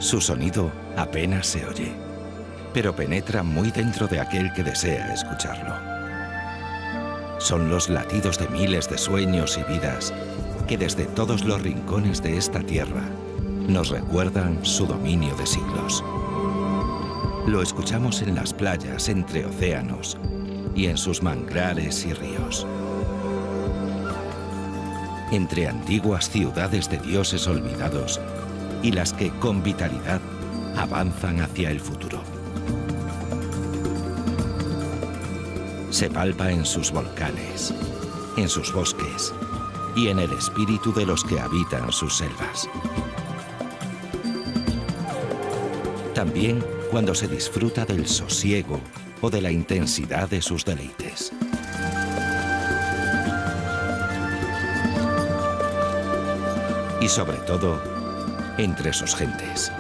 Su sonido apenas se oye, pero penetra muy dentro de aquel que desea escucharlo. Son los latidos de miles de sueños y vidas que desde todos los rincones de esta tierra nos recuerdan su dominio de siglos. Lo escuchamos en las playas entre océanos y en sus manglares y ríos. Entre antiguas ciudades de dioses olvidados y las que con vitalidad avanzan hacia el futuro. Se palpa en sus volcanes, en sus bosques y en el espíritu de los que habitan sus selvas. También cuando se disfruta del sosiego o de la intensidad de sus deleites. Y sobre todo, entre sus gentes.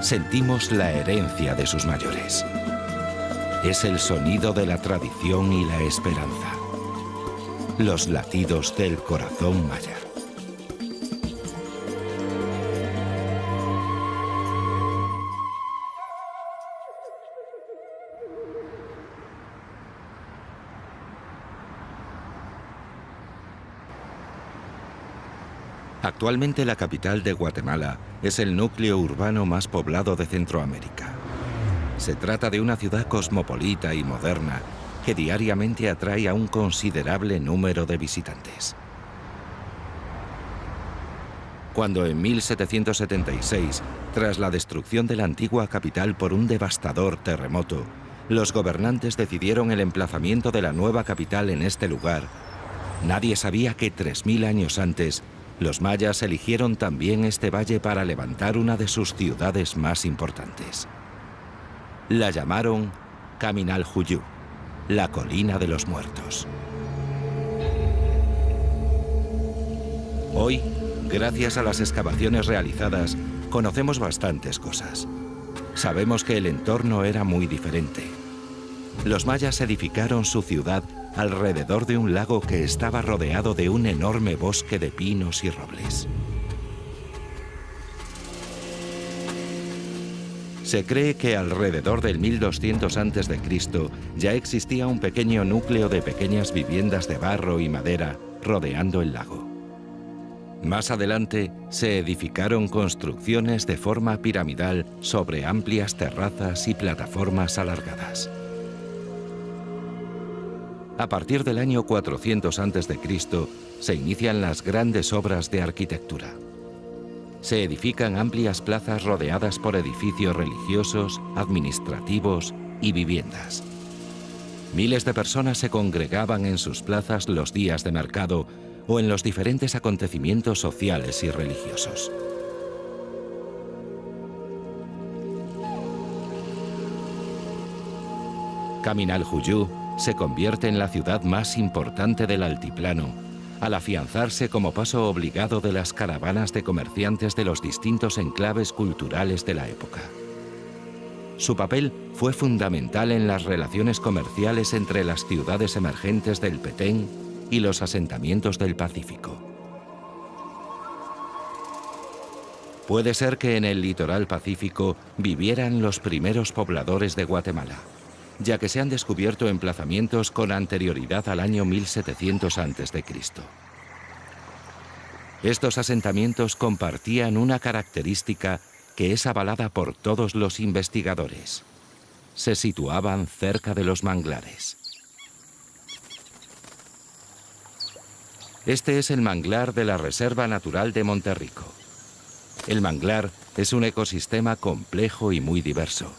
Sentimos la herencia de sus mayores. Es el sonido de la tradición y la esperanza. Los latidos del corazón maya. Actualmente la capital de Guatemala es el núcleo urbano más poblado de Centroamérica. Se trata de una ciudad cosmopolita y moderna que diariamente atrae a un considerable número de visitantes. Cuando en 1776, tras la destrucción de la antigua capital por un devastador terremoto, los gobernantes decidieron el emplazamiento de la nueva capital en este lugar, nadie sabía que 3000 años antes, los mayas eligieron también este valle para levantar una de sus ciudades más importantes. La llamaron Caminaljuyu, la colina de los muertos. Hoy, gracias a las excavaciones realizadas, conocemos bastantes cosas. Sabemos que el entorno era muy diferente. Los mayas edificaron su ciudad alrededor de un lago que estaba rodeado de un enorme bosque de pinos y robles. Se cree que alrededor del 1200 a.C. ya existía un pequeño núcleo de pequeñas viviendas de barro y madera rodeando el lago. Más adelante se edificaron construcciones de forma piramidal sobre amplias terrazas y plataformas alargadas. A partir del año 400 a.C. se inician las grandes obras de arquitectura. Se edifican amplias plazas rodeadas por edificios religiosos, administrativos y viviendas. Miles de personas se congregaban en sus plazas los días de mercado o en los diferentes acontecimientos sociales y religiosos. Caminaljuyu se convierte en la ciudad más importante del altiplano, al afianzarse como paso obligado de las caravanas de comerciantes de los distintos enclaves culturales de la época. Su papel fue fundamental en las relaciones comerciales entre las ciudades emergentes del Petén y los asentamientos del Pacífico. Puede ser que en el litoral pacífico vivieran los primeros pobladores de Guatemala, ya que se han descubierto emplazamientos con anterioridad al año 1700 a.C. Estos asentamientos compartían una característica que es avalada por todos los investigadores. Se situaban cerca de los manglares. Este es el manglar de la Reserva Natural de Monterrico. El manglar es un ecosistema complejo y muy diverso.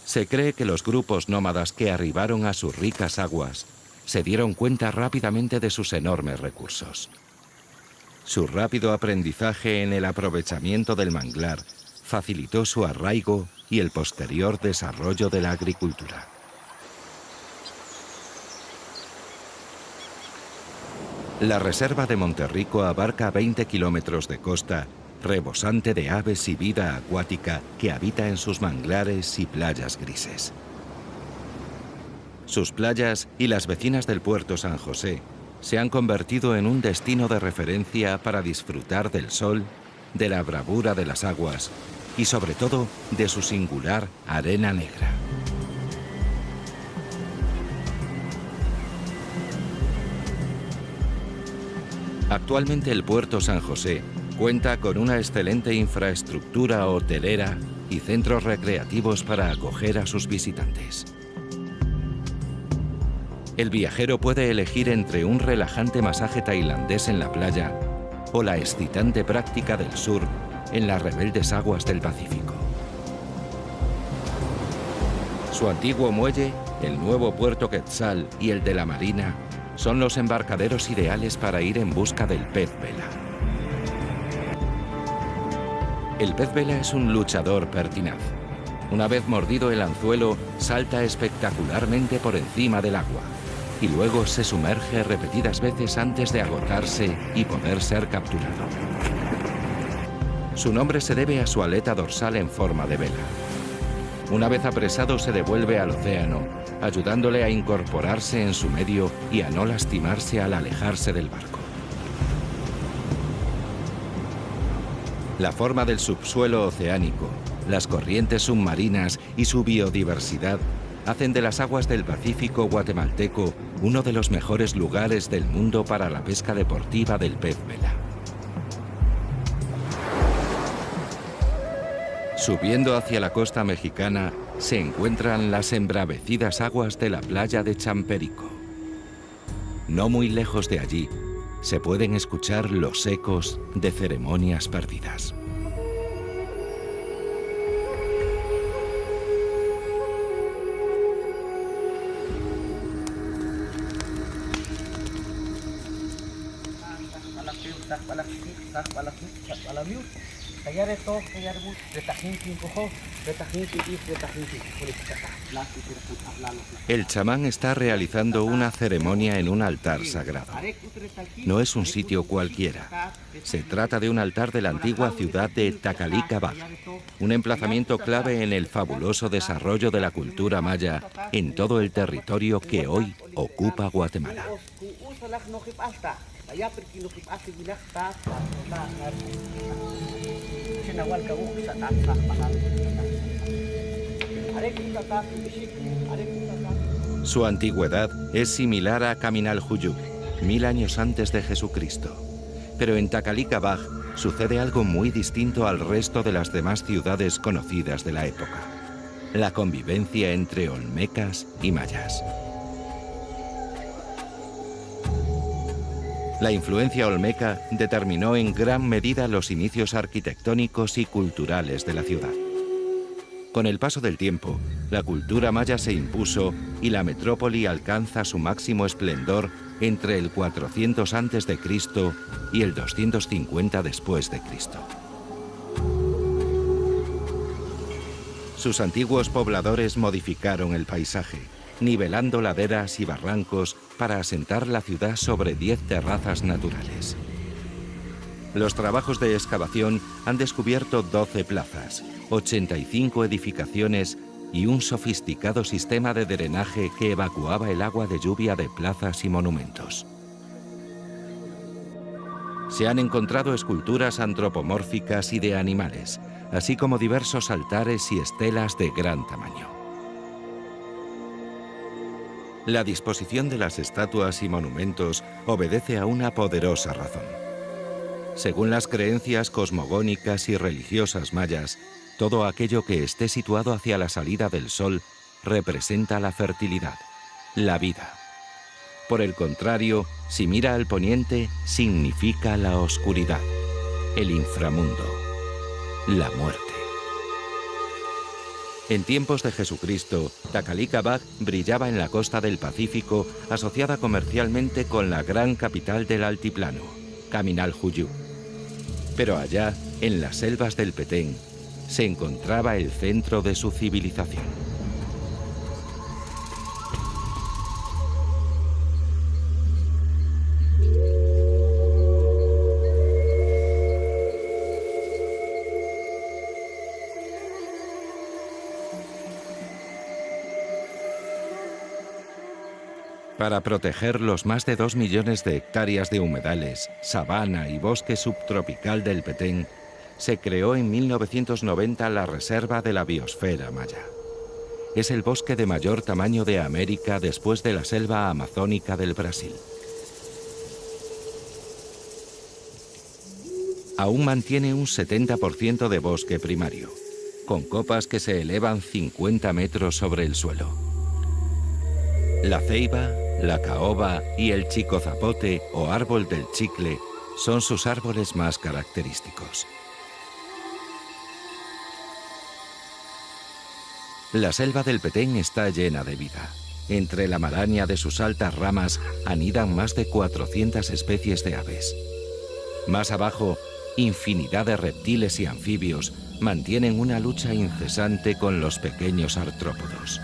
Se cree que los grupos nómadas que arribaron a sus ricas aguas se dieron cuenta rápidamente de sus enormes recursos. Su rápido aprendizaje en el aprovechamiento del manglar facilitó su arraigo y el posterior desarrollo de la agricultura. La Reserva de Monterrico abarca 20 kilómetros de costa, rebosante de aves y vida acuática que habita en sus manglares y playas grises. Sus playas y las vecinas del puerto San José se han convertido en un destino de referencia para disfrutar del sol de la bravura de las aguas y sobre todo de su singular arena negra. Actualmente el puerto San José cuenta con una excelente infraestructura hotelera y centros recreativos para acoger a sus visitantes. El viajero puede elegir entre un relajante masaje tailandés en la playa o la excitante práctica del surf en las rebeldes aguas del Pacífico. Su antiguo muelle, el nuevo puerto Quetzal y el de la Marina son los embarcaderos ideales para ir en busca del pez vela. El pez vela es un luchador pertinaz. Una vez mordido el anzuelo, salta espectacularmente por encima del agua y luego se sumerge repetidas veces antes de agotarse y poder ser capturado. Su nombre se debe a su aleta dorsal en forma de vela. Una vez apresado se devuelve al océano, ayudándole a incorporarse en su medio y a no lastimarse al alejarse del barco. La forma del subsuelo oceánico, las corrientes submarinas y su biodiversidad hacen de las aguas del Pacífico guatemalteco uno de los mejores lugares del mundo para la pesca deportiva del pez vela. Subiendo hacia la costa mexicana se encuentran las embravecidas aguas de la playa de Champerico. No muy lejos de allí se pueden escuchar los ecos de ceremonias perdidas. El chamán está realizando una ceremonia en un altar sagrado. No es un sitio cualquiera. Se trata de un altar de la antigua ciudad de Tacalica-Baj, un emplazamiento clave en el fabuloso desarrollo de la cultura maya en todo el territorio que hoy ocupa Guatemala. Su antigüedad es similar a Caminaljuyu, 1000 años antes de Jesucristo. Pero en Tacalica-Baj sucede algo muy distinto al resto de las demás ciudades conocidas de la época: la convivencia entre olmecas y mayas. La influencia olmeca determinó en gran medida los inicios arquitectónicos y culturales de la ciudad. Con el paso del tiempo, la cultura maya se impuso y la metrópoli alcanza su máximo esplendor entre el 400 a.C. y el 250 después de Cristo. Sus antiguos pobladores modificaron el paisaje, nivelando laderas y barrancos para asentar la ciudad sobre 10 terrazas naturales. Los trabajos de excavación han descubierto 12 plazas, 85 edificaciones y un sofisticado sistema de drenaje que evacuaba el agua de lluvia de plazas y monumentos. Se han encontrado esculturas antropomórficas y de animales, así como diversos altares y estelas de gran tamaño. La disposición de las estatuas y monumentos obedece a una poderosa razón. Según las creencias cosmogónicas y religiosas mayas, todo aquello que esté situado hacia la salida del sol representa la fertilidad, la vida. Por el contrario, si mira al poniente, significa la oscuridad, el inframundo, la muerte. En tiempos de Jesucristo, Tacalica-Baj brillaba en la costa del Pacífico, asociada comercialmente con la gran capital del altiplano, Caminaljuyu. Pero allá, en las selvas del Petén, se encontraba el centro de su civilización. Para proteger los más de 2 millones de hectáreas de humedales, sabana y bosque subtropical del Petén, se creó en 1990 la Reserva de la Biosfera Maya. Es el bosque de mayor tamaño de América después de la selva amazónica del Brasil. Aún mantiene un 70% de bosque primario, con copas que se elevan 50 metros sobre el suelo. La ceiba, la caoba y el chicozapote o árbol del chicle son sus árboles más característicos. La selva del Petén está llena de vida. Entre la maraña de sus altas ramas anidan más de 400 especies de aves. Más abajo, infinidad de reptiles y anfibios mantienen una lucha incesante con los pequeños artrópodos.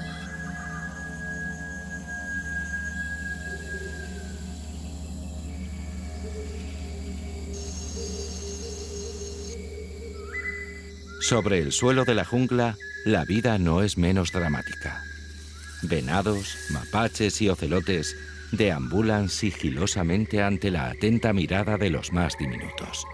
Sobre el suelo de la jungla, la vida no es menos dramática. Venados, mapaches y ocelotes deambulan sigilosamente ante la atenta mirada de los más diminutos.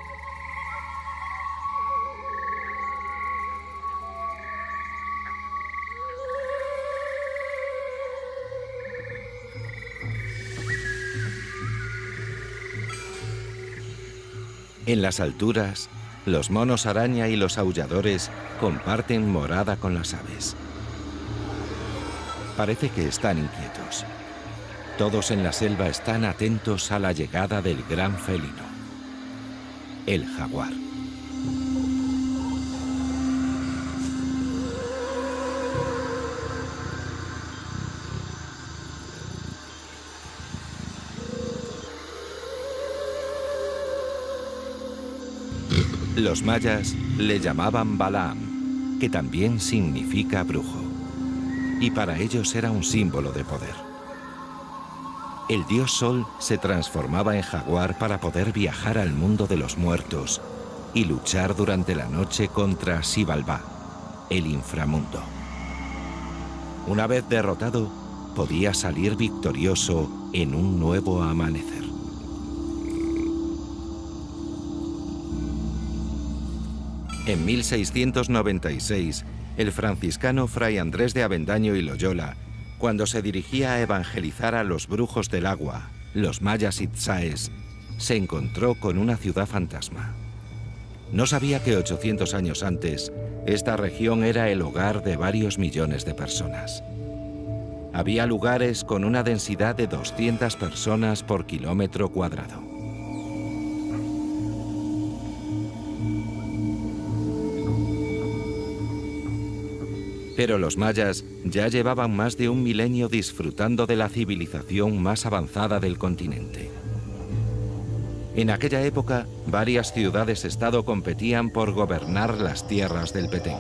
En las alturas, los monos araña y los aulladores comparten morada con las aves. Parece que están inquietos. Todos en la selva están atentos a la llegada del gran felino, el jaguar. Los mayas le llamaban Balaam, que también significa brujo, y para ellos era un símbolo de poder. El dios Sol se transformaba en jaguar para poder viajar al mundo de los muertos y luchar durante la noche contra Xibalbá, el inframundo. Una vez derrotado, podía salir victorioso en un nuevo amanecer. En 1696, el franciscano Fray Andrés de Avendaño y Loyola, cuando se dirigía a evangelizar a los brujos del agua, los mayas itzaes, se encontró con una ciudad fantasma. No sabía que 800 años antes, esta región era el hogar de varios millones de personas. Había lugares con una densidad de 200 personas por kilómetro cuadrado. Pero los mayas ya llevaban más de un milenio disfrutando de la civilización más avanzada del continente. En aquella época, varias ciudades-estado competían por gobernar las tierras del Petén.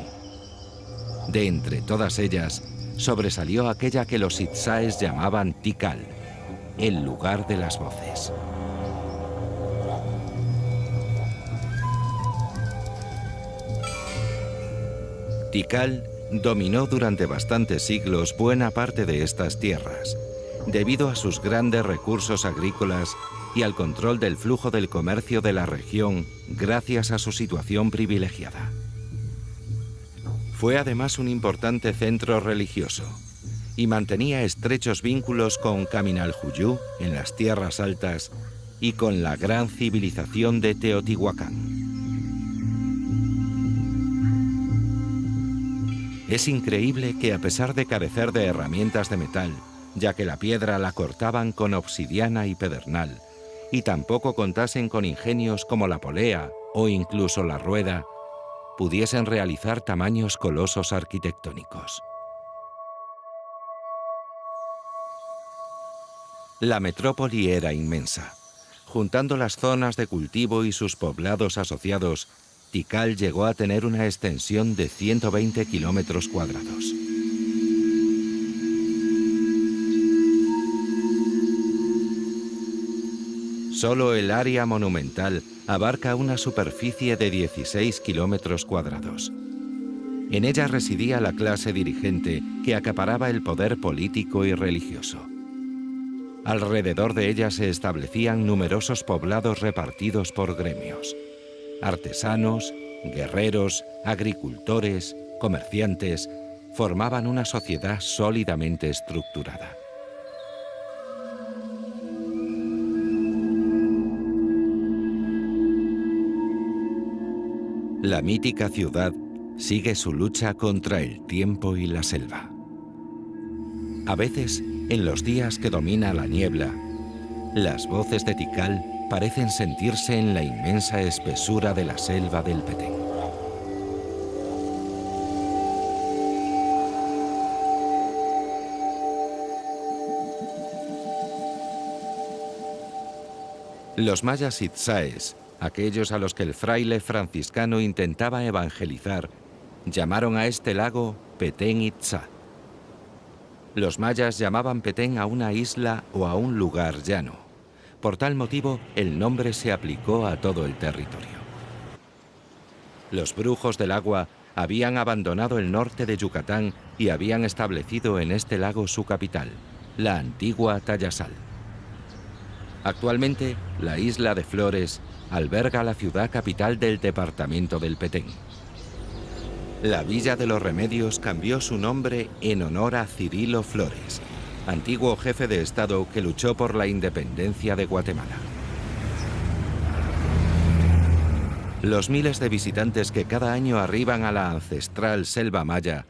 De entre todas ellas, sobresalió aquella que los itzaes llamaban Tikal, el lugar de las voces. Tikal dominó durante bastantes siglos buena parte de estas tierras, debido a sus grandes recursos agrícolas y al control del flujo del comercio de la región gracias a su situación privilegiada. Fue además un importante centro religioso y mantenía estrechos vínculos con Kaminaljuyu en las tierras altas y con la gran civilización de Teotihuacán. Es increíble que a pesar de carecer de herramientas de metal, ya que la piedra la cortaban con obsidiana y pedernal, y tampoco contasen con ingenios como la polea o incluso la rueda, pudiesen realizar tamaños colosos arquitectónicos. La metrópoli era inmensa. Juntando las zonas de cultivo y sus poblados asociados, Tikal llegó a tener una extensión de 120 kilómetros cuadrados. Solo el área monumental abarca una superficie de 16 kilómetros cuadrados. En ella residía la clase dirigente que acaparaba el poder político y religioso. Alrededor de ella se establecían numerosos poblados repartidos por gremios: artesanos, Guerreros, agricultores, comerciantes, formaban una sociedad sólidamente estructurada. La mítica ciudad sigue su lucha contra el tiempo y la selva. A veces, en los días que domina la niebla, las voces de Tikal parecen sentirse en la inmensa espesura de la selva del Petén. Los mayas itzáes, aquellos a los que el fraile franciscano intentaba evangelizar, llamaron a este lago Petén Itzá. Los mayas llamaban Petén a una isla o a un lugar llano. Por tal motivo, el nombre se aplicó a todo el territorio. Los brujos del agua habían abandonado el norte de Yucatán y habían establecido en este lago su capital, la antigua Tayasal. Actualmente, la isla de Flores alberga la ciudad capital del departamento del Petén. La Villa de los Remedios cambió su nombre en honor a Cirilo Flores, antiguo jefe de Estado que luchó por la independencia de Guatemala. Los miles de visitantes que cada año arriban a la ancestral selva maya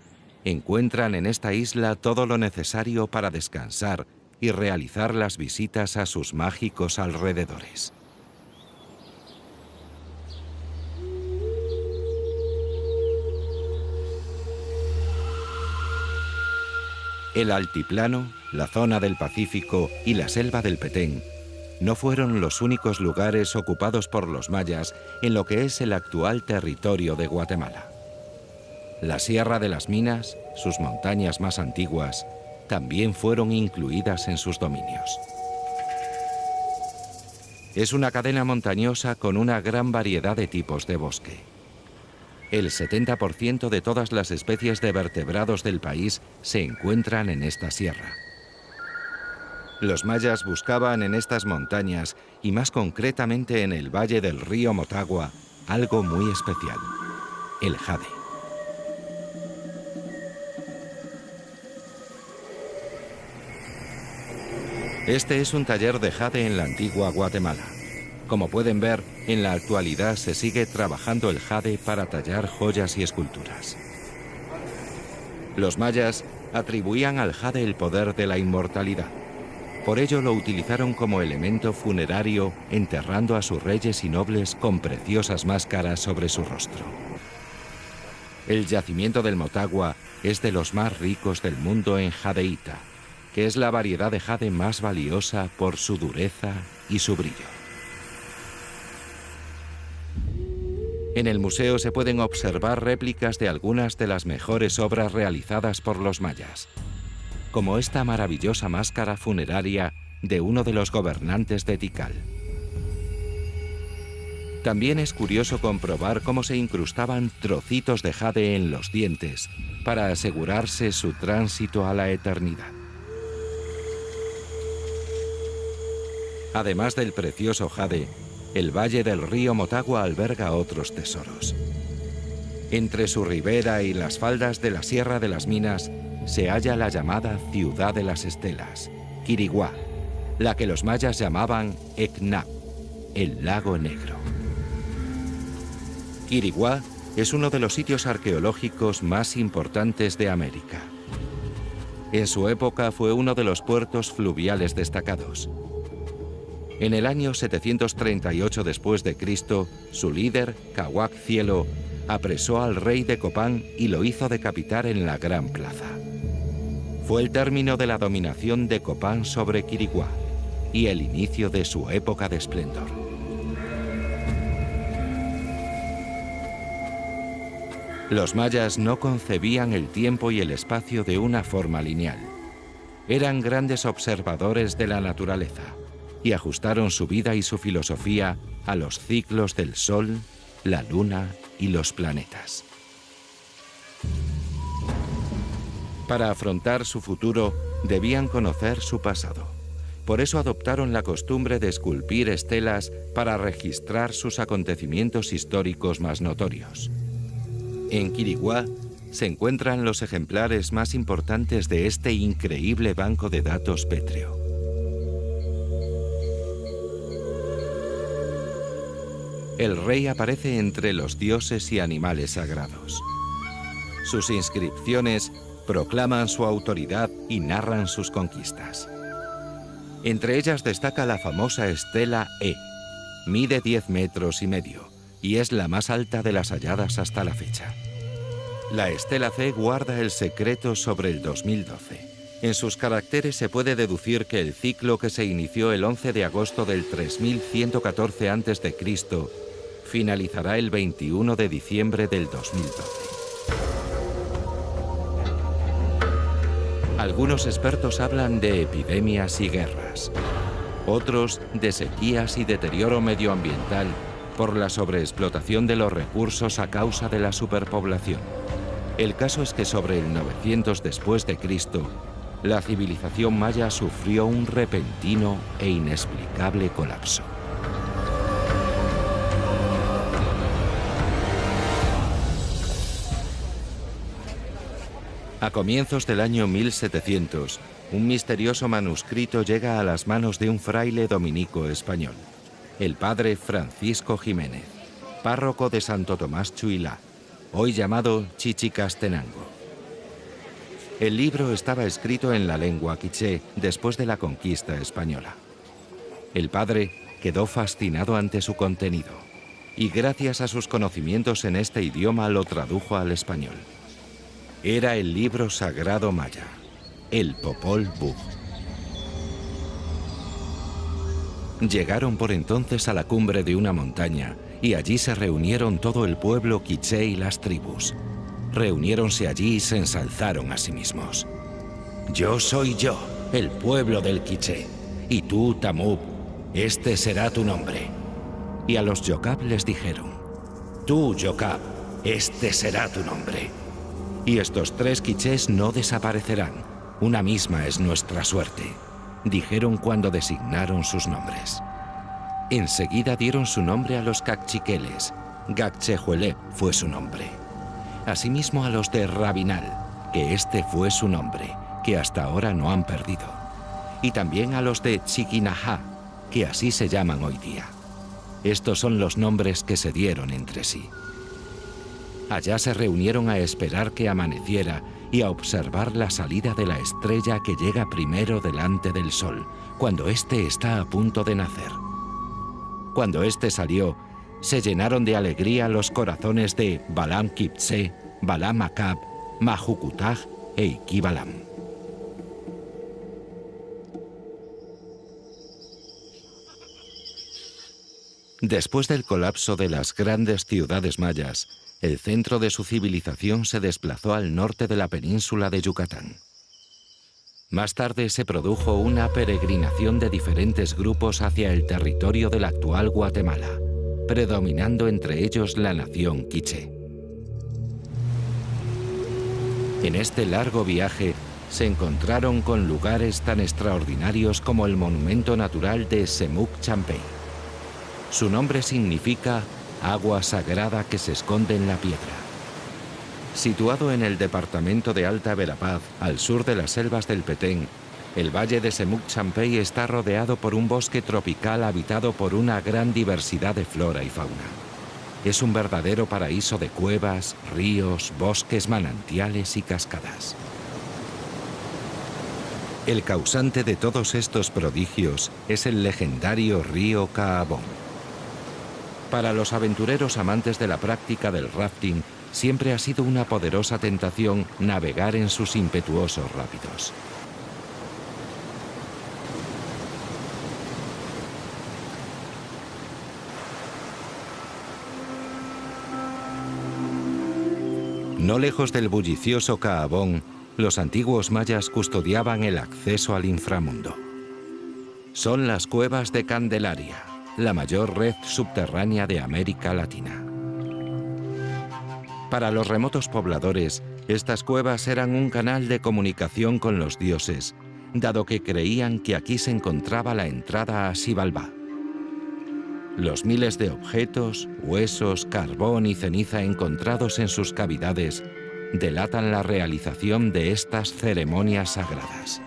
encuentran en esta isla todo lo necesario para descansar y realizar las visitas a sus mágicos alrededores. El altiplano, la zona del Pacífico y la selva del Petén no fueron los únicos lugares ocupados por los mayas en lo que es el actual territorio de Guatemala. La Sierra de las Minas, sus montañas más antiguas, también fueron incluidas en sus dominios. Es una cadena montañosa con una gran variedad de tipos de bosque. El 70% de todas las especies de vertebrados del país se encuentran en esta sierra. Los mayas buscaban en estas montañas, y más concretamente en el valle del río Motagua, algo muy especial: el jade. Este es un taller de jade en la antigua Guatemala. Como pueden ver, en la actualidad se sigue trabajando el jade para tallar joyas y esculturas. Los mayas atribuían al jade el poder de la inmortalidad. Por ello lo utilizaron como elemento funerario, enterrando a sus reyes y nobles con preciosas máscaras sobre su rostro. El yacimiento del Motagua es de los más ricos del mundo en jadeíta, que es la variedad de jade más valiosa por su dureza y su brillo. En el museo se pueden observar réplicas de algunas de las mejores obras realizadas por los mayas, como esta maravillosa máscara funeraria de uno de los gobernantes de Tikal. También es curioso comprobar cómo se incrustaban trocitos de jade en los dientes para asegurarse su tránsito a la eternidad. Además del precioso jade, el valle del río Motagua alberga otros tesoros. Entre su ribera y las faldas de la Sierra de las Minas se halla la llamada Ciudad de las Estelas, Quiriguá, la que los mayas llamaban Eknap, el lago negro. Quiriguá es uno de los sitios arqueológicos más importantes de América. En su época fue uno de los puertos fluviales destacados. En el año 738 después de Cristo, su líder, Cahuac Cielo, apresó al rey de Copán y lo hizo decapitar en la Gran Plaza. Fue el término de la dominación de Copán sobre Quiriguá y el inicio de su época de esplendor. Los mayas no concebían el tiempo y el espacio de una forma lineal. Eran grandes observadores de la naturaleza y ajustaron su vida y su filosofía a los ciclos del Sol, la Luna y los planetas. Para afrontar su futuro, debían conocer su pasado. Por eso adoptaron la costumbre de esculpir estelas para registrar sus acontecimientos históricos más notorios. En Quiriguá se encuentran los ejemplares más importantes de este increíble banco de datos pétreo. El rey aparece entre los dioses y animales sagrados. Sus inscripciones proclaman su autoridad y narran sus conquistas. Entre ellas destaca la famosa estela E. Mide 10 metros y medio y es la más alta de las halladas hasta la fecha. La estela C guarda el secreto sobre el 2012. En sus caracteres se puede deducir que el ciclo que se inició el 11 de agosto del 3114 a.C. finalizará el 21 de diciembre del 2012. Algunos expertos hablan de epidemias y guerras, otros de sequías y deterioro medioambiental por la sobreexplotación de los recursos a causa de la superpoblación. El caso es que sobre el 900 después de Cristo, la civilización maya sufrió un repentino e inexplicable colapso. A comienzos del año 1700, un misterioso manuscrito llega a las manos de un fraile dominico español, el padre Francisco Jiménez, párroco de Santo Tomás Chuilá, hoy llamado Chichicastenango. El libro estaba escrito en la lengua quiché después de la conquista española. El padre quedó fascinado ante su contenido y gracias a sus conocimientos en este idioma lo tradujo al español. Era el libro sagrado maya, el Popol Vuh. Llegaron por entonces a la cumbre de una montaña y allí se reunieron todo el pueblo quiché y las tribus. Reuniéronse allí y se ensalzaron a sí mismos. Yo soy yo, el pueblo del quiché, y tú, Tamub, este será tu nombre. Y a los Yokab les dijeron, tú, Yokab, este será tu nombre. Y estos tres quichés no desaparecerán. Una misma es nuestra suerte, dijeron cuando designaron sus nombres. Enseguida dieron su nombre a los cachiqueles. Gacchehuelep fue su nombre. Asimismo a los de Rabinal, que este fue su nombre, que hasta ahora no han perdido. Y también a los de Chiquinajá, que así se llaman hoy día. Estos son los nombres que se dieron entre sí. Allá se reunieron a esperar que amaneciera y a observar la salida de la estrella que llega primero delante del sol, cuando éste está a punto de nacer. Cuando éste salió, se llenaron de alegría los corazones de Balam Kiptse, Balam Acab, Mahukutaj e Iquibalam. Después del colapso de las grandes ciudades mayas, el centro de su civilización se desplazó al norte de la península de Yucatán. Más tarde se produjo una peregrinación de diferentes grupos hacia el territorio del actual Guatemala, predominando entre ellos la nación quiché. En este largo viaje se encontraron con lugares tan extraordinarios como el monumento natural de Semuc Champey. Su nombre significa agua sagrada que se esconde en la piedra. Situado en el departamento de Alta Verapaz, al sur de las selvas del Petén, el valle de Semuc Champey está rodeado por un bosque tropical habitado por una gran diversidad de flora y fauna. Es un verdadero paraíso de cuevas, ríos, bosques, manantiales y cascadas. El causante de todos estos prodigios es el legendario río Caabón. Para los aventureros amantes de la práctica del rafting, siempre ha sido una poderosa tentación navegar en sus impetuosos rápidos. No lejos del bullicioso Caabón, los antiguos mayas custodiaban el acceso al inframundo. Son las cuevas de Candelaria, la mayor red subterránea de América Latina. Para los remotos pobladores, estas cuevas eran un canal de comunicación con los dioses dado que creían que aquí se encontraba la entrada a Xibalbá. Los miles de objetos, huesos, carbón y ceniza encontrados en sus cavidades delatan la realización de estas ceremonias sagradas.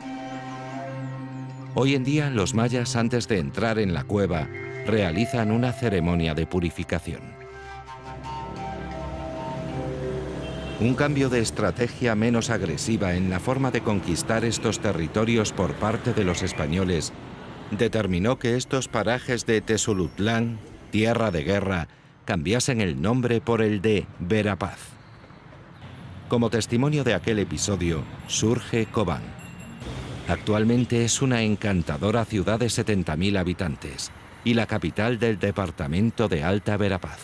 Hoy en día, los mayas, antes de entrar en la cueva, realizan una ceremonia de purificación. Un cambio de estrategia menos agresiva en la forma de conquistar estos territorios por parte de los españoles determinó que estos parajes de Tezulutlán, tierra de guerra, cambiasen el nombre por el de Verapaz. Como testimonio de aquel episodio, surge Cobán. Actualmente es una encantadora ciudad de 70.000 habitantes y la capital del departamento de Alta Verapaz.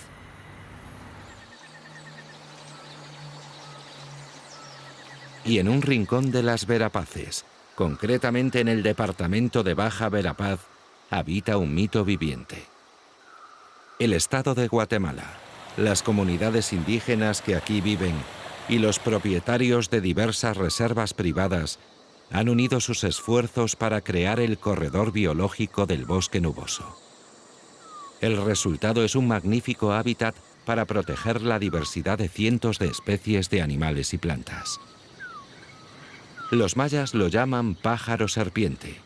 Y en un rincón de las Verapaces, concretamente en el departamento de Baja Verapaz, habita un mito viviente. El Estado de Guatemala, las comunidades indígenas que aquí viven y los propietarios de diversas reservas privadas han unido sus esfuerzos para crear el corredor biológico del bosque nuboso. El resultado es un magnífico hábitat para proteger la diversidad de cientos de especies de animales y plantas. Los mayas lo llaman pájaro serpiente,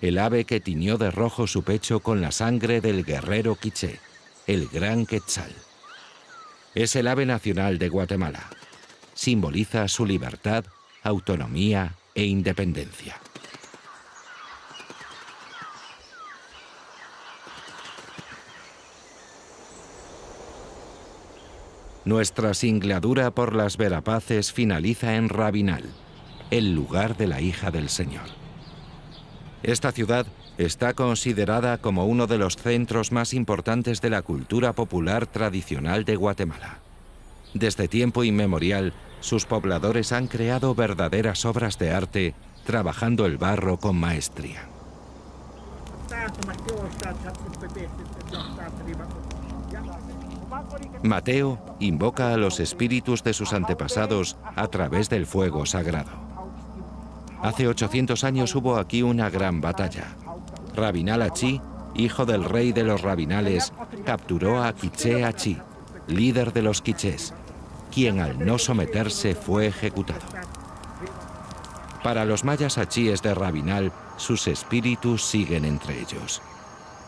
el ave que tiñó de rojo su pecho con la sangre del guerrero quiché, el gran Quetzal. Es el ave nacional de Guatemala. Simboliza su libertad, autonomía e independencia. Nuestra singladura por las Verapaces finaliza en Rabinal, el lugar de la hija del Señor. Esta ciudad está considerada como uno de los centros más importantes de la cultura popular tradicional de Guatemala. Desde tiempo inmemorial, sus pobladores han creado verdaderas obras de arte, trabajando el barro con maestría. Mateo invoca a los espíritus de sus antepasados a través del fuego sagrado. Hace 800 años hubo aquí una gran batalla. Rabinal Achí, hijo del rey de los Rabinales, capturó a Quiché Achí, líder de los quichés, quien al no someterse fue ejecutado. Para los mayas achíes de Rabinal, sus espíritus siguen entre ellos.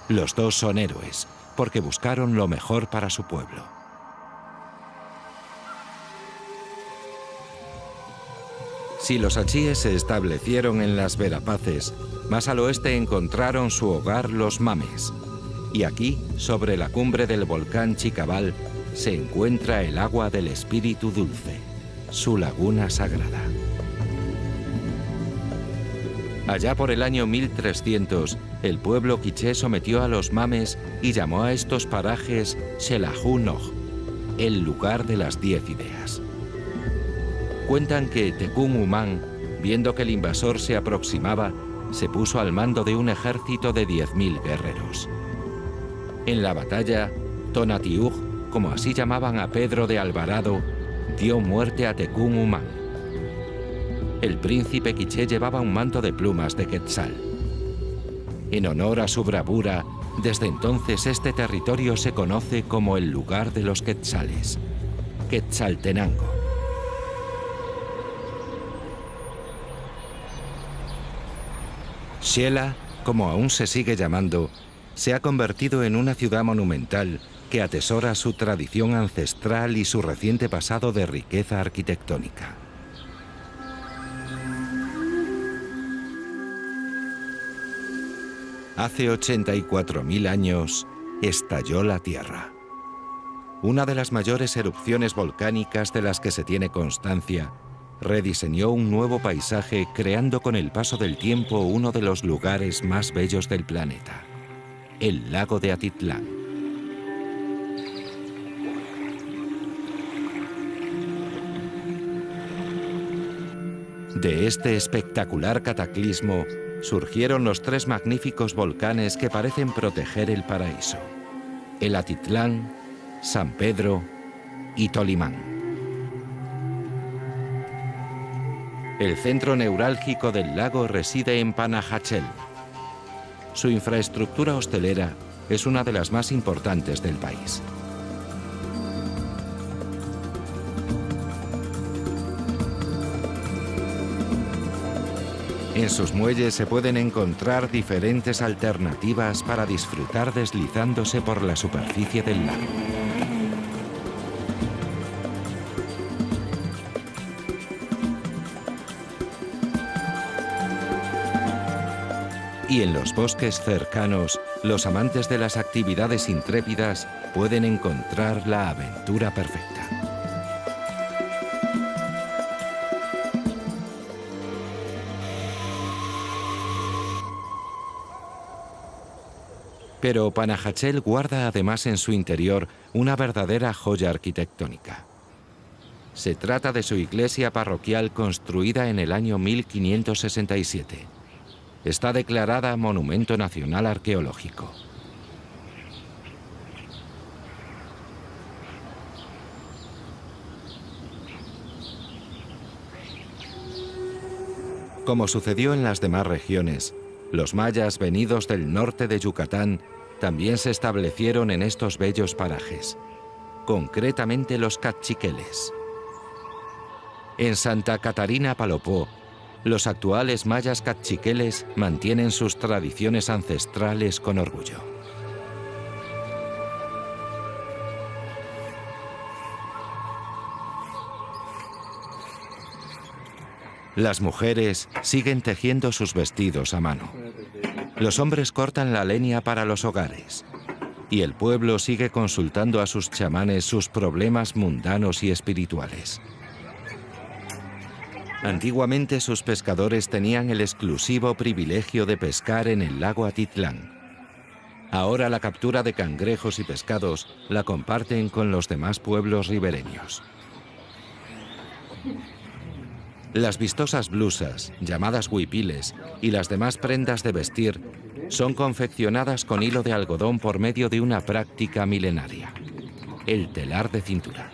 Los dos son héroes, porque buscaron lo mejor para su pueblo. Si los achíes se establecieron en las Verapaces, más al oeste encontraron su hogar los mames. Y aquí, sobre la cumbre del volcán Chicabal, se encuentra el agua del espíritu dulce, su laguna sagrada. Allá por el año 1300, el pueblo quiché sometió a los mames y llamó a estos parajes Xelajú Noj, el lugar de las 10 ideas. Cuentan que Tecún Umán, viendo que el invasor se aproximaba, se puso al mando de un ejército de 10.000 guerreros. En la batalla, Tonatiuh, como así llamaban a Pedro de Alvarado, dio muerte a Tecún Umán. El príncipe quiché llevaba un manto de plumas de quetzal. En honor a su bravura, desde entonces este territorio se conoce como el lugar de los quetzales, Quetzaltenango. Xela, como aún se sigue llamando, se ha convertido en una ciudad monumental que atesora su tradición ancestral y su reciente pasado de riqueza arquitectónica. Hace 84.000 años estalló la Tierra. Una de las mayores erupciones volcánicas de las que se tiene constancia, rediseñó un nuevo paisaje creando con el paso del tiempo uno de los lugares más bellos del planeta, el lago de Atitlán. De este espectacular cataclismo surgieron los 3 magníficos volcanes que parecen proteger el paraíso: el Atitlán, San Pedro y Tolimán. El centro neurálgico del lago reside en Panajachel. Su infraestructura hostelera es una de las más importantes del país. En sus muelles se pueden encontrar diferentes alternativas para disfrutar deslizándose por la superficie del lago. Y en los bosques cercanos, los amantes de las actividades intrépidas pueden encontrar la aventura perfecta. Pero Panajachel guarda además en su interior una verdadera joya arquitectónica. Se trata de su iglesia parroquial construida en el año 1567. Está declarada Monumento Nacional Arqueológico. Como sucedió en las demás regiones, los mayas venidos del norte de Yucatán también se establecieron en estos bellos parajes, concretamente los cachiqueles. En Santa Catarina Palopó, los actuales mayas cachiqueles mantienen sus tradiciones ancestrales con orgullo. Las mujeres siguen tejiendo sus vestidos a mano. Los hombres cortan la leña para los hogares. Y el pueblo sigue consultando a sus chamanes sus problemas mundanos y espirituales. Antiguamente sus pescadores tenían el exclusivo privilegio de pescar en el lago Atitlán. Ahora la captura de cangrejos y pescados la comparten con los demás pueblos ribereños. Las vistosas blusas, llamadas huipiles, y las demás prendas de vestir son confeccionadas con hilo de algodón por medio de una práctica milenaria, el telar de cintura.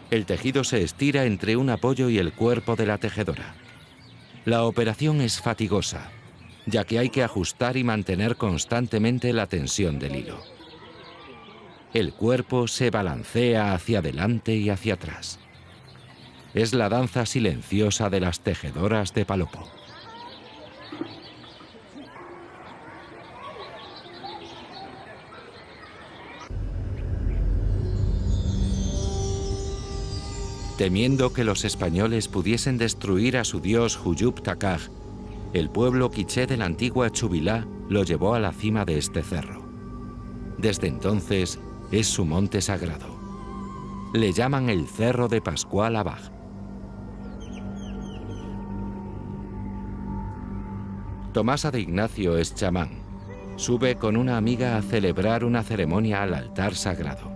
El tejido se estira entre un apoyo y el cuerpo de la tejedora. La operación es fatigosa, ya que hay que ajustar y mantener constantemente la tensión del hilo. El cuerpo se balancea hacia adelante y hacia atrás. Es la danza silenciosa de las tejedoras de Palopó. Temiendo que los españoles pudiesen destruir a su dios Huyup Takaj, el pueblo quiché de la antigua Chubilá lo llevó a la cima de este cerro. Desde entonces es su monte sagrado. Le llaman el Cerro de Pascual Abaj. Tomasa de Ignacio es chamán. Sube con una amiga a celebrar una ceremonia al altar sagrado.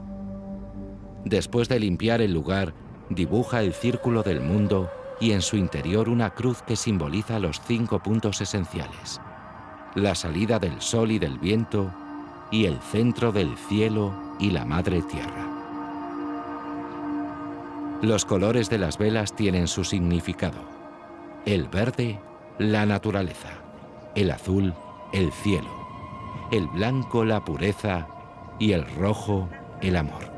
Después de limpiar el lugar, dibuja el círculo del mundo y en su interior una cruz que simboliza los 5 puntos esenciales: la salida del sol y del viento, y el centro del cielo y la madre tierra. Los colores de las velas tienen su significado. El verde, la naturaleza; el azul, el cielo; el blanco, la pureza; y el rojo, el amor.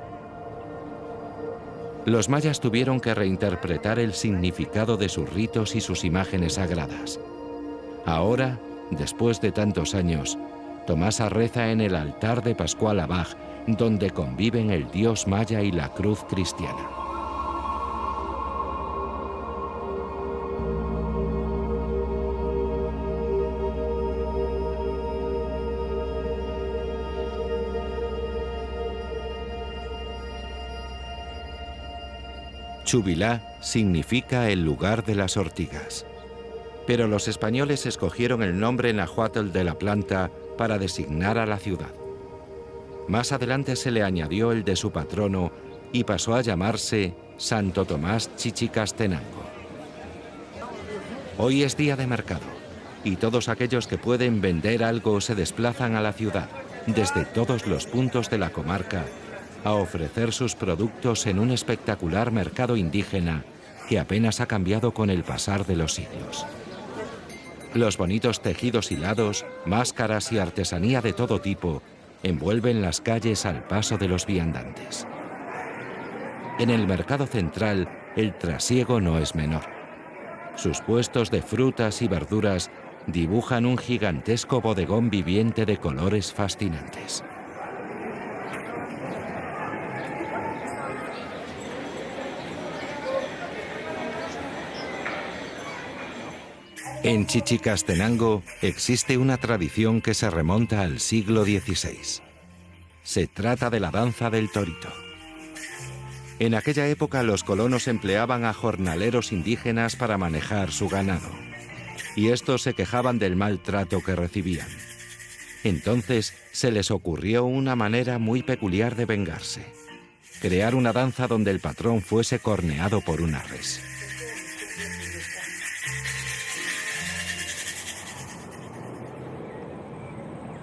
Los mayas tuvieron que reinterpretar el significado de sus ritos y sus imágenes sagradas. Ahora, después de tantos años, Tomasa reza en el altar de Pascual Abaj, donde conviven el dios maya y la cruz cristiana. Chubilá significa el lugar de las ortigas. Pero los españoles escogieron el nombre náhuatl de la planta para designar a la ciudad. Más adelante se le añadió el de su patrono y pasó a llamarse Santo Tomás Chichicastenango. Hoy es día de mercado y todos aquellos que pueden vender algo se desplazan a la ciudad, desde todos los puntos de la comarca, a ofrecer sus productos en un espectacular mercado indígena que apenas ha cambiado con el pasar de los siglos. Los bonitos tejidos hilados, máscaras y artesanía de todo tipo envuelven las calles al paso de los viandantes. En el mercado central, el trasiego no es menor. Sus puestos de frutas y verduras dibujan un gigantesco bodegón viviente de colores fascinantes. En Chichicastenango existe una tradición que se remonta al siglo XVI. Se trata de la danza del torito. En aquella época los colonos empleaban a jornaleros indígenas para manejar su ganado, y estos se quejaban del maltrato que recibían. Entonces se les ocurrió una manera muy peculiar de vengarse: crear una danza donde el patrón fuese corneado por una res.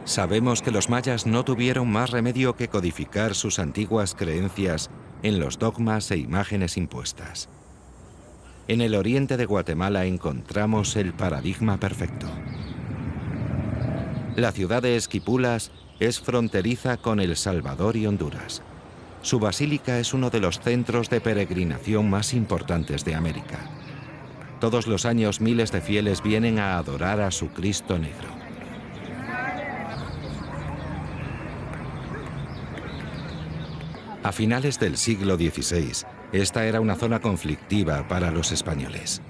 Sabemos que los mayas no tuvieron más remedio que codificar sus antiguas creencias en los dogmas e imágenes impuestas. En el oriente de Guatemala encontramos el paradigma perfecto. La ciudad de Esquipulas es fronteriza con El Salvador y Honduras. Su basílica es uno de los centros de peregrinación más importantes de América. Todos los años miles de fieles vienen a adorar a su Cristo Negro. A finales del siglo XVI, esta era una zona conflictiva para los españoles.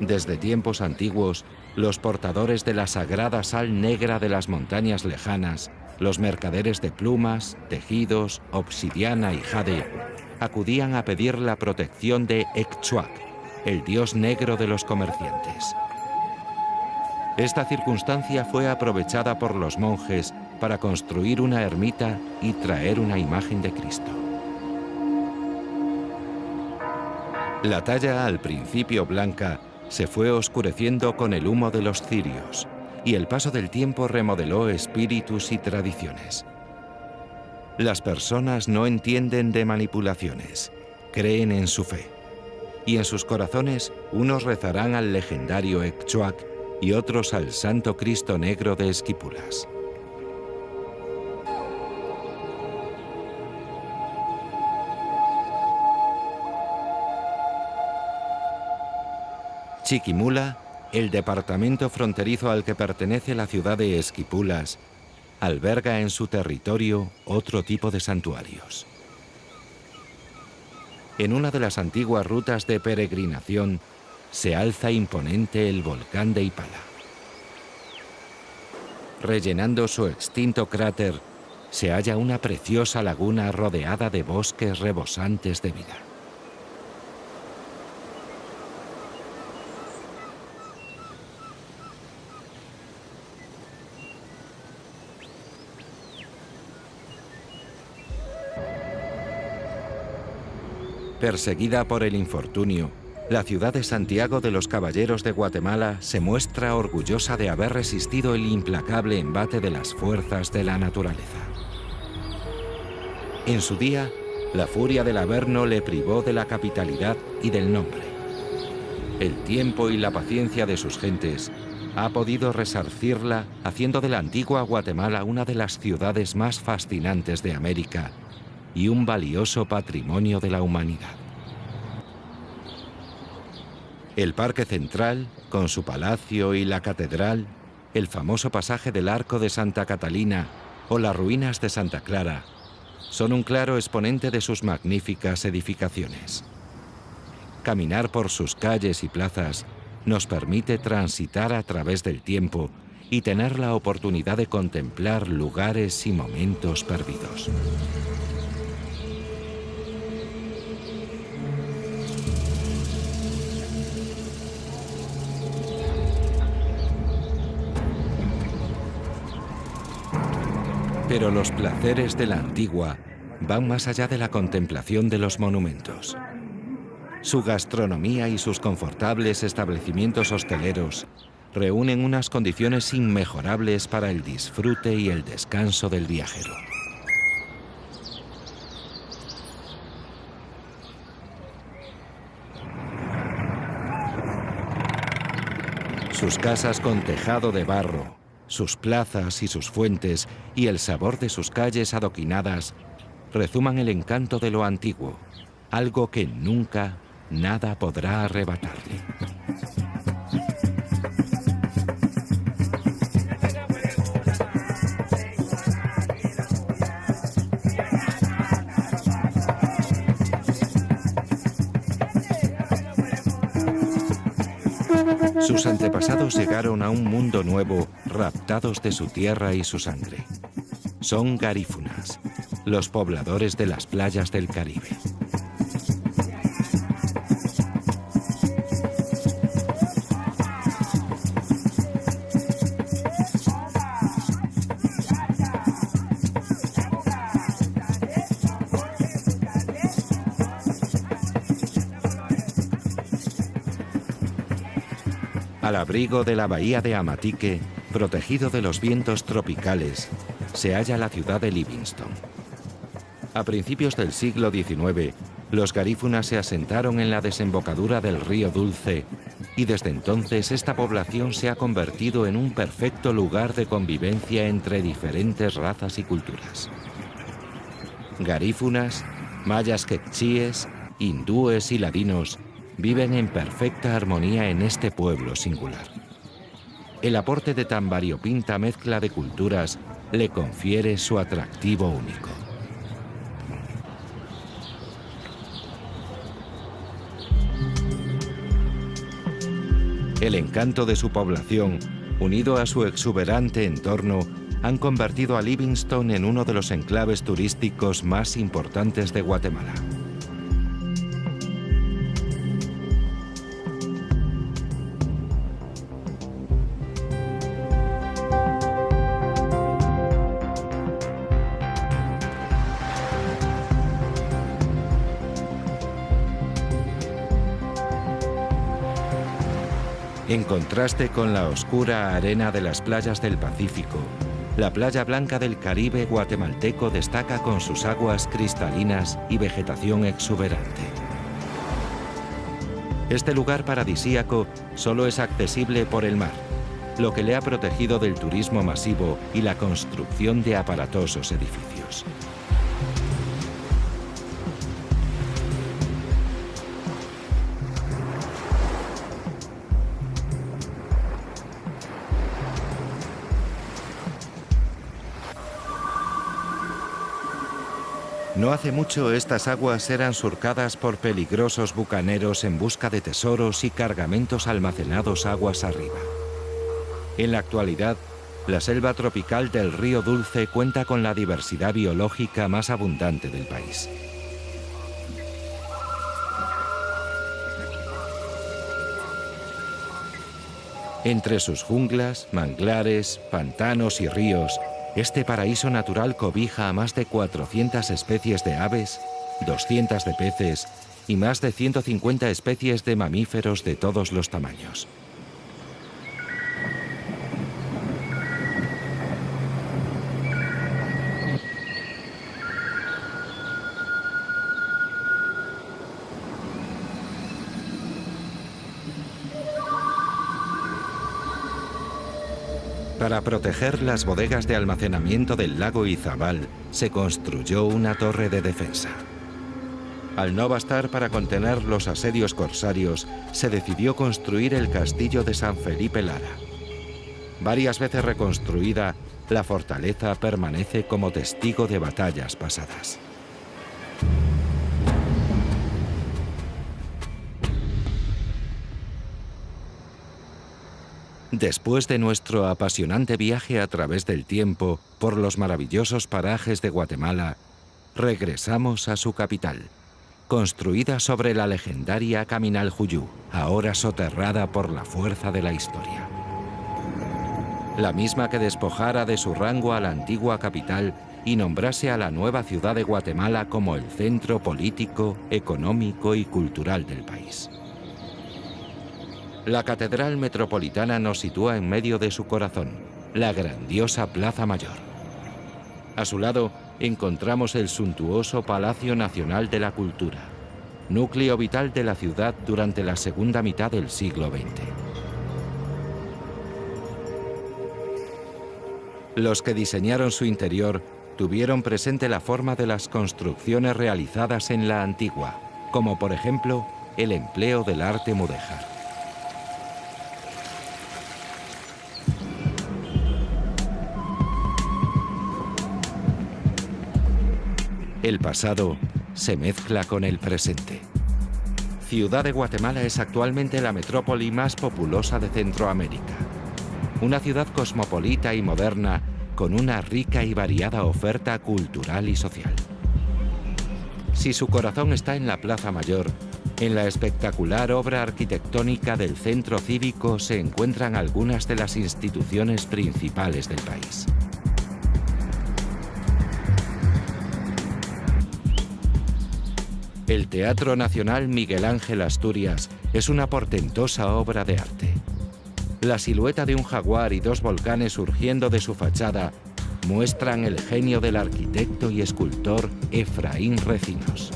Desde tiempos antiguos, los portadores de la sagrada sal negra de las montañas lejanas, los mercaderes de plumas, tejidos, obsidiana y jade, acudían a pedir la protección de Ecchuac, el dios negro de los comerciantes. Esta circunstancia fue aprovechada por los monjes para construir una ermita y traer una imagen de Cristo. La talla, al principio blanca, se fue oscureciendo con el humo de los cirios, y el paso del tiempo remodeló espíritus y tradiciones. Las personas no entienden de manipulaciones, creen en su fe, y en sus corazones unos rezarán al legendario Ecchuac y otros al Santo Cristo Negro de Esquipulas. Chiquimula, el departamento fronterizo al que pertenece la ciudad de Esquipulas, alberga en su territorio otro tipo de santuarios. En una de las antiguas rutas de peregrinación se alza imponente el volcán de Ipala. Rellenando su extinto cráter se halla una preciosa laguna rodeada de bosques rebosantes de vida. Perseguida por el infortunio, la ciudad de Santiago de los Caballeros de Guatemala se muestra orgullosa de haber resistido el implacable embate de las fuerzas de la naturaleza. En su día, la furia del Averno le privó de la capitalidad y del nombre. El tiempo y la paciencia de sus gentes ha podido resarcirla, haciendo de la antigua Guatemala una de las ciudades más fascinantes de América y un valioso patrimonio de la humanidad. El Parque Central, con su palacio y la catedral, el famoso pasaje del Arco de Santa Catalina o las ruinas de Santa Clara, son un claro exponente de sus magníficas edificaciones. Caminar por sus calles y plazas nos permite transitar a través del tiempo y tener la oportunidad de contemplar lugares y momentos perdidos. Pero los placeres de la antigua van más allá de la contemplación de los monumentos. Su gastronomía y sus confortables establecimientos hosteleros reúnen unas condiciones inmejorables para el disfrute y el descanso del viajero. Sus casas con tejado de barro, sus plazas y sus fuentes y el sabor de sus calles adoquinadas rezuman el encanto de lo antiguo, algo que nunca nada podrá arrebatarle. Sus antepasados llegaron a un mundo nuevo, raptados de su tierra y su sangre. Son garífunas, los pobladores de las playas del Caribe. Al abrigo de la bahía de Amatique, protegido de los vientos tropicales, se halla la ciudad de Livingston. A principios del siglo XIX, los garífunas se asentaron en la desembocadura del río Dulce y desde entonces esta población se ha convertido en un perfecto lugar de convivencia entre diferentes razas y culturas. Garífunas, mayas quechíes, hindúes y ladinos viven en perfecta armonía en este pueblo singular. El aporte de tan variopinta mezcla de culturas le confiere su atractivo único. El encanto de su población, unido a su exuberante entorno, han convertido a Livingston en uno de los enclaves turísticos más importantes de Guatemala. En contraste con la oscura arena de las playas del Pacífico, la playa blanca del Caribe guatemalteco destaca con sus aguas cristalinas y vegetación exuberante. Este lugar paradisíaco solo es accesible por el mar, lo que le ha protegido del turismo masivo y la construcción de aparatosos edificios. No hace mucho estas aguas eran surcadas por peligrosos bucaneros en busca de tesoros y cargamentos almacenados aguas arriba. En la actualidad, la selva tropical del río Dulce cuenta con la diversidad biológica más abundante del país. Entre sus junglas, manglares, pantanos y ríos, este paraíso natural cobija a más de 400 especies de aves, 200 de peces y más de 150 especies de mamíferos de todos los tamaños. Para proteger las bodegas de almacenamiento del lago Izabal, se construyó una torre de defensa. Al no bastar para contener los asedios corsarios, se decidió construir el castillo de San Felipe Lara. Varias veces reconstruida, la fortaleza permanece como testigo de batallas pasadas. Después de nuestro apasionante viaje a través del tiempo por los maravillosos parajes de Guatemala, regresamos a su capital, construida sobre la legendaria Caminaljuyu, ahora soterrada por la fuerza de la historia. La misma que despojara de su rango a la antigua capital y nombrase a la nueva ciudad de Guatemala como el centro político, económico y cultural del país. La Catedral Metropolitana nos sitúa en medio de su corazón, la grandiosa Plaza Mayor. A su lado encontramos el suntuoso Palacio Nacional de la Cultura, núcleo vital de la ciudad durante la segunda mitad del siglo XX. Los que diseñaron su interior tuvieron presente la forma de las construcciones realizadas en la antigua, como por ejemplo el empleo del arte mudéjar. El pasado se mezcla con el presente. Ciudad de Guatemala es actualmente la metrópoli más populosa de Centroamérica. Una ciudad cosmopolita y moderna con una rica y variada oferta cultural y social. Si su corazón está en la Plaza Mayor, en la espectacular obra arquitectónica del centro cívico se encuentran algunas de las instituciones principales del país. El Teatro Nacional Miguel Ángel Asturias es una portentosa obra de arte. La silueta de un jaguar y dos volcanes surgiendo de su fachada muestran el genio del arquitecto y escultor Efraín Recinos.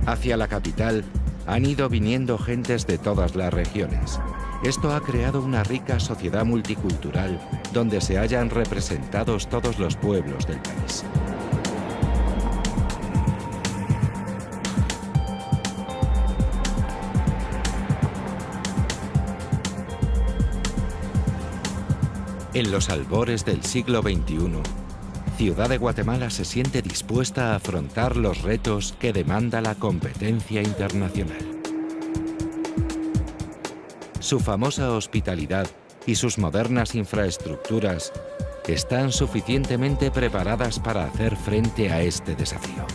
Hacia la capital han ido viniendo gentes de todas las regiones. Esto ha creado una rica sociedad multicultural donde se hallan representados todos los pueblos del país. En los albores del siglo XXI, Ciudad de Guatemala se siente dispuesta a afrontar los retos que demanda la competencia internacional. Su famosa hospitalidad y sus modernas infraestructuras están suficientemente preparadas para hacer frente a este desafío.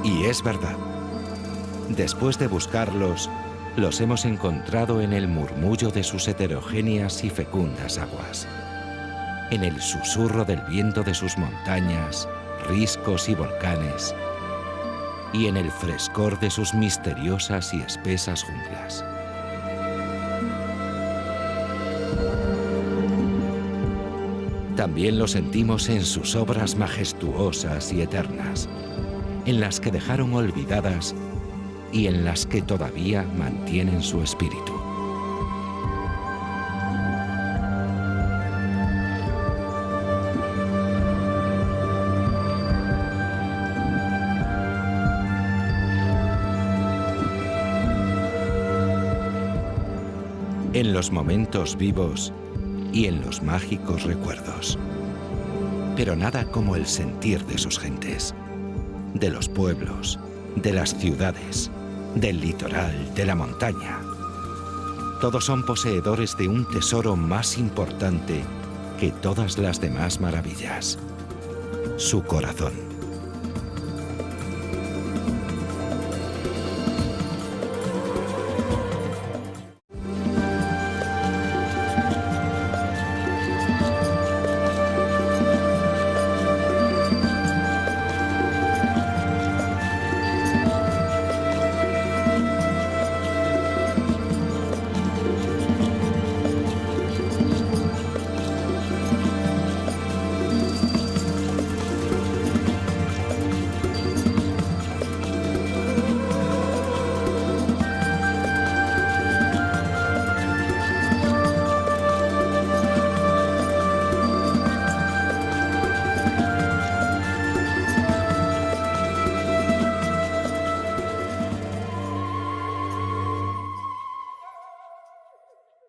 Y es verdad. Después de buscarlos, los hemos encontrado en el murmullo de sus heterogéneas y fecundas aguas, en el susurro del viento de sus montañas, riscos y volcanes, y en el frescor de sus misteriosas y espesas junglas. También lo sentimos en sus obras majestuosas y eternas, en las que dejaron olvidadas y en las que todavía mantienen su espíritu. En los momentos vivos y en los mágicos recuerdos. Pero nada como el sentir de sus gentes, de los pueblos, de las ciudades, del litoral, de la montaña. Todos son poseedores de un tesoro más importante que todas las demás maravillas: su corazón.